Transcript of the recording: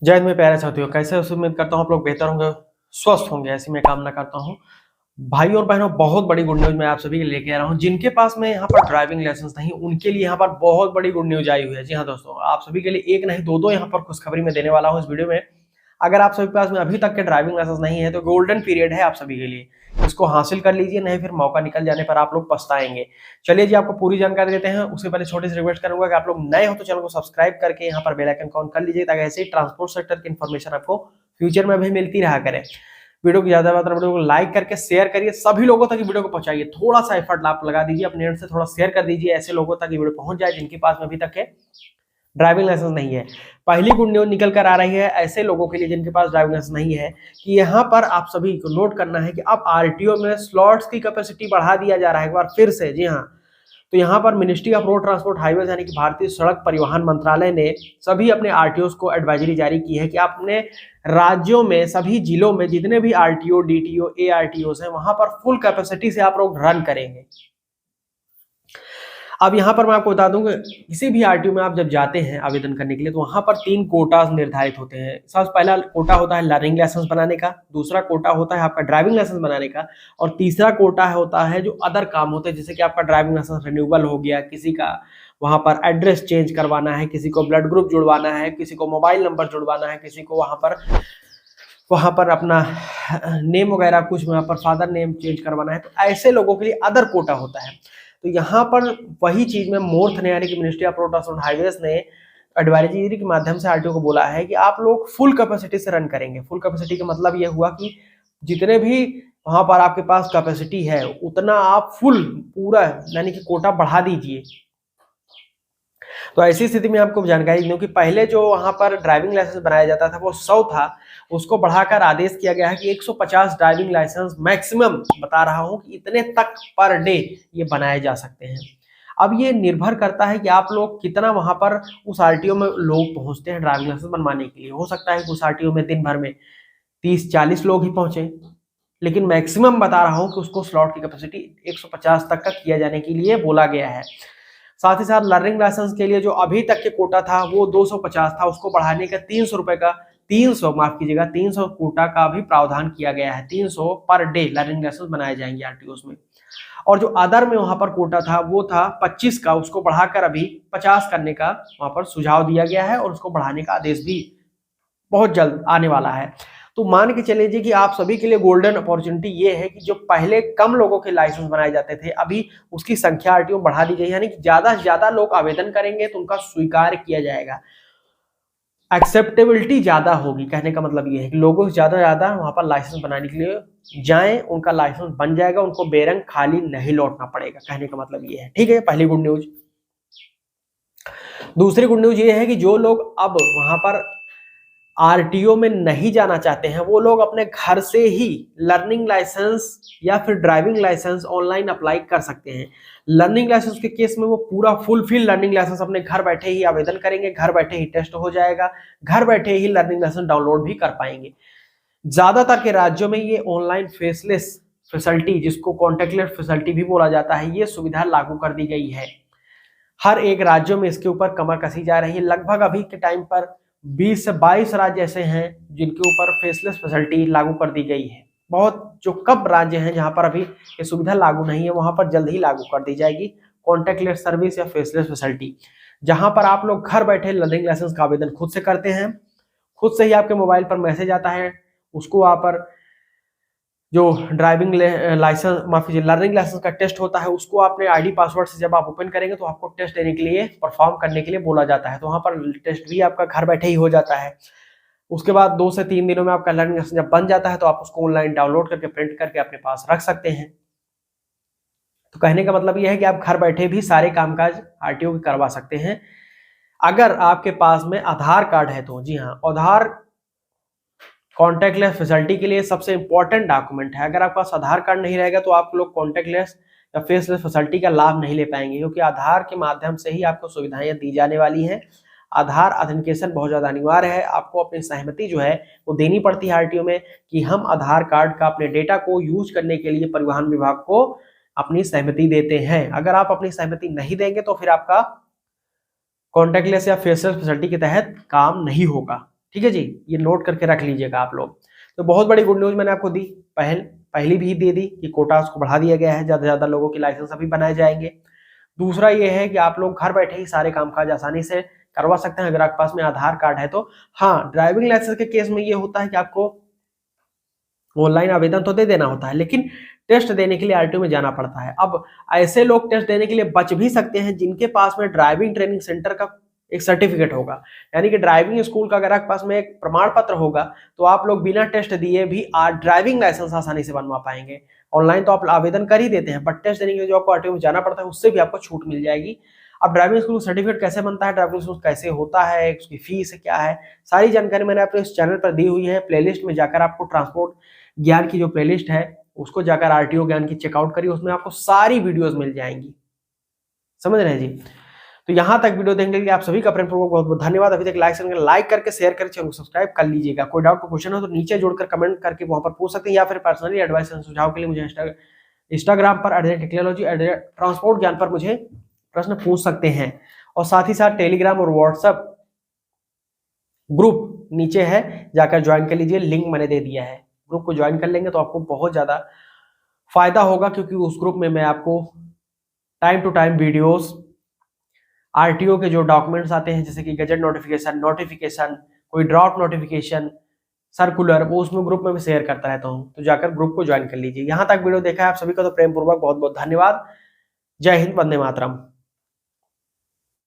जय हिंद मेरे प्यारे साथियों, कैसे हो? उम्मीद करता हूँ आप लोग बेहतर होंगे, स्वस्थ होंगे, ऐसी मैं कामना करता हूँ। भाई और बहनों, बहुत बड़ी गुड न्यूज मैं आप सभी के लिए लेके आ रहा हूँ। जिनके पास में यहाँ पर ड्राइविंग लाइसेंस नहीं, उनके लिए यहाँ पर बहुत बड़ी गुड न्यूज आई हुई है। जी हाँ दोस्तों, आप सभी के लिए एक नहीं दो दो यहाँ पर खुशखबरी मैं देने वाला हूँ इस वीडियो में। अगर आप सभी के पास में अभी तक के ड्राइविंग लाइसेंस नहीं है तो गोल्डन पीरियड है आप सभी के लिए, इसको हासिल कर लीजिए, नहीं फिर मौका निकल जाने पर आप लोग पछताएंगे। चलिए जी, आपको पूरी जानकारी देते हैं। उससे पहले छोटी सी रिक्वेस्ट करूंगा कि आप लोग नए हो तो चैनल को सब्सक्राइब करके यहाँ पर बेल आइकन ऑन कर लीजिए, ताकि ऐसे ही ट्रांसपोर्ट सेक्टर की इन्फॉर्मेशन आपको फ्यूचर में भी मिलती रहा करे। वीडियो को ज्यादा बेहतर वीडियो को लाइक करके शेयर करिए, सभी लोगों तक वीडियो को पहुंचाइए। थोड़ा सा एफर्ट आप लगा दीजिए, अपने एंड से थोड़ा शेयर कर दीजिए, ऐसे लोगों तक वीडियो पहुंच जाए जिनके पास में अभी तक है ड्राइविंग लाइसेंस नहीं है। पहली गुड न्यूज निकल कर आ रही है ऐसे लोगों के लिए जिनके पास ड्राइविंग लाइसेंस नहीं है, कि यहाँ पर आप सभी को नोट करना है कि अब आरटीओ में स्लॉट्स की कैपेसिटी बढ़ा दिया जा रहा है एक बार फिर से। जी हाँ, तो यहाँ पर ministry of road transport highways यानी कि भारतीय सड़क परिवहन मंत्रालय ने सभी अपने आरटीओ को एडवाइजरी जारी की है कि आप अपने राज्यों में सभी जिलों में जितने भी आरटीओ, डीटीओ, एआरटीओ हैं, वहां पर फुल कैपेसिटी से आप लोग रन करेंगे। अब यहाँ पर मैं आपको बता दूं कि किसी भी आरटीओ में आप जब जाते हैं आवेदन करने के लिए, तो वहां पर 3 कोटास निर्धारित होते हैं। सबसे पहला कोटा होता है लर्निंग लाइसेंस बनाने का, दूसरा कोटा होता है आपका ड्राइविंग लाइसेंस बनाने का, और तीसरा कोटा होता है जो अदर काम होते हैं, जैसे कि आपका ड्राइविंग लाइसेंस रिन्यूअल हो गया, किसी का वहां पर एड्रेस चेंज करवाना है, किसी को ब्लड ग्रुप जुड़वाना है, किसी को मोबाइल नंबर जुड़वाना है, किसी को वहां पर अपना नेम वगैरह कुछ वहां पर फादर नेम चेंज करवाना है। तो ऐसे लोगों के लिए अदर कोटा होता है। तो यहाँ पर वही चीज में मोर्थ ने यानी कि ministry of road transport highways ने एडवाइजरी के माध्यम से आरटीओ को बोला है कि आप लोग फुल कैपेसिटी से रन करेंगे। फुल कैपेसिटी का मतलब ये हुआ कि जितने भी वहां पर आपके पास कैपेसिटी है उतना आप फुल पूरा यानी कि कोटा बढ़ा दीजिए। तो ऐसी स्थिति में आपको जानकारी दूं कि पहले जो वहां पर ड्राइविंग लाइसेंस बनाया जाता था वो 100 था, उसको बढ़ाकर आदेश किया गया है कि 150 ड्राइविंग लाइसेंस मैक्सिमम, बता रहा हूं कि इतने तक पर डे ये बनाए जा सकते हैं। अब ये निर्भर करता है कि आप लोग कितना वहां पर उस आरटीओ में लोग पहुंचते हैं ड्राइविंग लाइसेंस बनवाने के लिए। हो सकता है कि उस आरटीओ में दिन भर में 30-40 लोग ही पहुंचे, लेकिन मैक्सिमम बता रहा हूं कि उसको स्लॉट की कैपेसिटी 150 तक का किया जाने के लिए बोला गया है। साथ ही साथ लर्निंग लाइसेंस के लिए जो अभी तक के कोटा था वो 250 था, उसको बढ़ाने का 300 रुपए का 300 माफ कीजिएगा 300 कोटा का भी प्रावधान किया गया है। 300 पर डे लर्निंग लाइसेंस बनाए जाएंगे आरटीओ में। और जो अदर में वहां पर कोटा था वो था 25 का, उसको बढ़ाकर अभी 50 करने का वहां पर सुझाव दिया गया है, और उसको बढ़ाने का आदेश भी बहुत जल्द आने वाला है। तो मान के चलिए जी कि आप सभी के लिए गोल्डन अपॉर्चुनिटी ये है कि जो पहले कम लोगों के लाइसेंस बनाए जाते थे, अभी उसकी संख्या आरटीओ बढ़ा दी गई, यानी कि ज्यादा से ज्यादा लोग आवेदन करेंगे तो उनका स्वीकार किया जाएगा, एक्सेप्टेबिलिटी ज्यादा होगी। कहने का मतलब ये है कि लोगों से ज्यादा वहां पर लाइसेंस बनाने के लिए जाएं, उनका लाइसेंस बन जाएगा, उनको बेरंग खाली नहीं लौटना पड़ेगा। कहने का मतलब ये है। ठीक है, पहली गुड न्यूज। दूसरी गुड न्यूज ये है कि जो लोग अब वहां पर आरटीओ में नहीं जाना चाहते हैं, वो लोग अपने घर से ही लर्निंग लाइसेंस या फिर ड्राइविंग लाइसेंस ऑनलाइन अप्लाई कर सकते हैं। लर्निंग लाइसेंस के केस में वो पूरा फुलफिल लर्निंग लाइसेंस अपने घर बैठे ही आवेदन करेंगे, घर बैठे ही टेस्ट हो जाएगा, घर बैठे ही लर्निंग लाइसेंस डाउनलोड भी कर पाएंगे। ज्यादातर के राज्यों में ये ऑनलाइन फेसलेस फैसिलिटी, जिसको कॉन्टेक्टलेस फैसिलिटी भी बोला जाता है, ये सुविधा लागू कर दी गई है। हर एक राज्यों में इसके ऊपर कमर कसी जा रही है। लगभग अभी के टाइम पर 20 से 22 राज्य ऐसे हैं जिनके ऊपर फेसलेस फैसिलिटी लागू कर दी गई है। बहुत जो कम राज्य हैं जहां पर अभी ये सुविधा लागू नहीं है, वहां पर जल्द ही लागू कर दी जाएगी कॉन्टेक्टलेस सर्विस या फेसलेस फैसिलिटी, जहां पर आप लोग घर बैठे लर्निंग लाइसेंस का आवेदन खुद से करते हैं। खुद से ही आपके मोबाइल पर मैसेज आता है, उसको वहां पर जो ड्राइविंग लाइसेंस माफ कीजिए लर्निंग लाइसेंस का टेस्ट होता है, उसको आपने आईडी पासवर्ड से जब आप ओपन करेंगे तो आपको टेस्ट देने के लिए, परफॉर्म करने के लिए बोला जाता है। तो वहां पर टेस्ट भी आपका घर बैठे ही हो जाता है। उसके बाद 2 से 3 दिनों में आपका लर्निंग लाइसेंस जब बन जाता है तो आप उसको ऑनलाइन डाउनलोड करके प्रिंट करके अपने पास रख सकते हैं। तो कहने का मतलब यह है कि आप घर बैठे भी सारे कामकाज आरटीओ के करवा सकते हैं, अगर आपके पास में आधार कार्ड है तो। जी हाँ, आधार कॉन्टेक्टलेस फैसिलिटी के लिए सबसे इंपॉर्टेंट डॉक्यूमेंट है। अगर आपके पास आधार कार्ड नहीं रहेगा तो आप लोग कॉन्टेक्टलेस या फेसलेस फैसिलिटी का लाभ नहीं ले पाएंगे, क्योंकि आधार के माध्यम से ही आपको सुविधाएं दी जाने वाली हैं। आधार ऑथेंटिकेशन बहुत ज्यादा अनिवार्य है। आपको अपनी सहमति जो है वो देनी पड़ती है आरटीओ में कि हम आधार कार्ड का अपने डेटा को यूज करने के लिए परिवहन विभाग को अपनी सहमति देते हैं। अगर आप अपनी सहमति नहीं देंगे तो फिर आपका कॉन्टेक्टलेस या फेसलेस फैसिलिटी के तहत काम नहीं होगा। ठीक है जी, ये नोट करके रख लीजिएगा आप लोग। तो बहुत बड़ी गुड न्यूज़ मैंने आपको दी, पहली भी दे दी कि कोटास को बढ़ा दिया गया है, ज़्यादा से ज़्यादा लोगों के लाइसेंस अभी बनाए जाएंगे। दूसरा ये है कि आप लोग घर बैठे ही सारे कामकाज आसानी से करवा सकते हैं अगर आपके पास में आधार कार्ड है तो। हाँ, ड्राइविंग लाइसेंस के केस में ये होता है कि आपको ऑनलाइन आवेदन तो दे देना होता है, लेकिन टेस्ट देने के लिए आरटीओ में जाना पड़ता है। अब ऐसे लोग टेस्ट देने के लिए बच भी सकते हैं जिनके पास में ड्राइविंग ट्रेनिंग सेंटर का एक सर्टिफिकेट होगा, यानी कि ड्राइविंग स्कूल का अगर आपके पास में एक प्रमाण पत्र होगा तो आप लोग बिना टेस्ट दिए भी ड्राइविंग लाइसेंस आसानी से बनवा पाएंगे। ऑनलाइन तो आप आवेदन कर ही देते हैं, बट टेस्ट देने के लिए जो आपको आरटीओ में जाना पड़ता है उससे भी आपको छूट मिल जाएगी। अब ड्राइविंग स्कूल सर्टिफिकेट कैसे बनता है, ड्राइविंग स्कूल कैसे होता है, उसकी फीस क्या है, सारी जानकारी मैंने अपने इस चैनल पर दी हुई है। प्लेलिस्ट में जाकर आपको ट्रांसपोर्ट ज्ञान की जो प्लेलिस्ट है उसको जाकर आरटीओ ज्ञान की चेकआउट करिए, उसमें आपको सारी वीडियोस मिल जाएंगी। समझ रहे हैं जी? तो यहां तक वीडियो देखने के लिए आप सभी का प्रेमपूर्वक बहुत बहुत धन्यवाद। अभी तक लाइक करके शेयर करके चैनल को सब्सक्राइब कर लीजिएगा। कोई डाउट को क्वेश्चन हो तो नीचे जोड़कर कमेंट करके वहां पर पूछ सकते हैं, या फिर पर्सनली एडवाइस एंड सुझाव के लिए मुझे इंस्टाग्राम पर @टेक्नोलॉजी ट्रांसपोर्ट ज्ञान पर मुझे प्रश्न पूछ सकते हैं। और साथ ही साथ टेलीग्राम और व्हाट्सएप ग्रुप नीचे है, जाकर ज्वाइन कर लीजिए, लिंक मैंने दे दिया है। ग्रुप को ज्वाइन कर लेंगे तो आपको बहुत ज्यादा फायदा होगा, क्योंकि उस ग्रुप में मैं आपको time to time videos, RTO के जो डॉक्यूमेंट्स आते हैं जैसे कि गजट नोटिफिकेशन, कोई ड्रॉप नोटिफिकेशन, सर्कुलर, वो उसमें ग्रुप में भी शेयर करता रहता हूँ। तो जाकर ग्रुप को ज्वाइन कर लीजिए। यहाँ तक वीडियो देखा है आप सभी का तो प्रेम पूर्वक बहुत बहुत धन्यवाद। जय हिंद, वंदे मातरम।